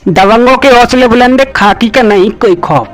दबंगों के हौसले बुलंद, खाकी का नहीं कोई खौफ।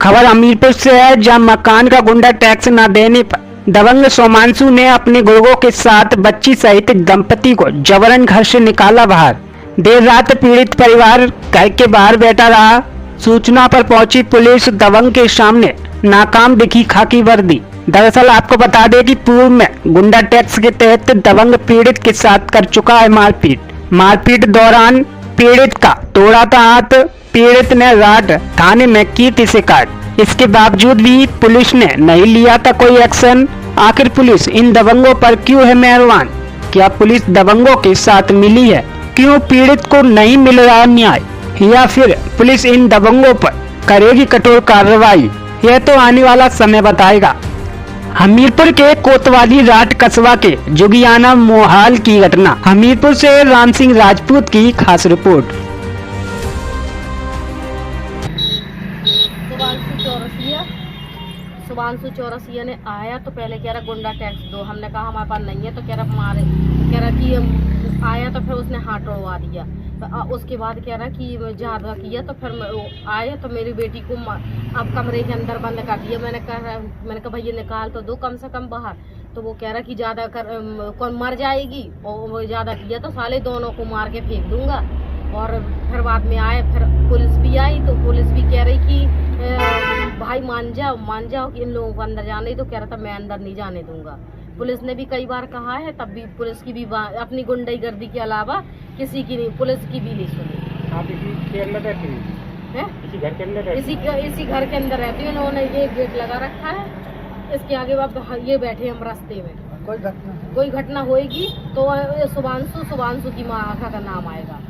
खबर हमीरपुर से है, जहां मकान का गुंडा टैक्स न देने पर दबंग सोमांशु ने अपने गुर्गों के साथ बच्ची सहित दंपति को जबरन घर से निकाला बाहर। देर रात पीड़ित परिवार घर के बाहर बैठा रहा। सूचना पर पहुंची पुलिस दबंग के सामने नाकाम दिखी खाकी वर्दी। दरअसल आपको बता दें कि पूर्व में गुंडा टैक्स के तहत दबंग पीड़ित के साथ कर चुका है मारपीट दौरान पीड़ित का तोड़ा था हाथ। पीड़ित ने रात थाने में की थी शिकायत। इसके बावजूद भी पुलिस ने नहीं लिया था कोई एक्शन। आखिर पुलिस इन दबंगों पर क्यों है मेहरबान? क्या पुलिस दबंगों के साथ मिली है? क्यों पीड़ित को नहीं मिल रहा न्याय? या फिर पुलिस इन दबंगों पर करेगी कठोर कार्रवाई? यह तो आने वाला समय बताएगा। हमीरपुर के कोतवाली राट कस्बा के जुगियाना मोहाल की घटना। हमीरपुर से राम सिंह राजपूत की खास रिपोर्ट। सुबांशु चौरसिया ने आया तो पहले कह रहा गुंडा टैक्स दो। हमने कहा हमारे पास नहीं है, तो कह रहा कि आया तो फिर उसने हाथ तोड़वा दिया। तो उसके बाद कह रहा कि ज्यादा किया, तो फिर आए तो मेरी बेटी को अब कमरे के अंदर बंद कर दिया। मैंने कहा भैया निकाल तो दो कम से कम बाहर। तो वो कह रहा कि ज्यादा कौन मर जाएगी, और वो ज्यादा किया तो साले दोनों को मार के फेंक दूंगा। और फिर बाद में आए, फिर पुलिस भी आई तो पुलिस भी कह रही कि भाई मान जाओ कि इन लोगों को अंदर जाने। तो कह रहा था मैं अंदर नहीं जाने दूंगा। पुलिस ने भी कई बार कहा है, तब भी पुलिस की भी अपनी गुंडागर्दी के अलावा किसी की नहीं, पुलिस की भी नहीं सुनी। आप इसी के अंदर रहती हैं? इसी घर के अंदर रहती हैं? इसी घर के अंदर रहती है। इन्होंने ये गेट लगा रखा है, इसके आगे अब ये बैठे हम रास्ते में। कोई घटना होएगी तो सुबांशु की माँ का नाम आएगा।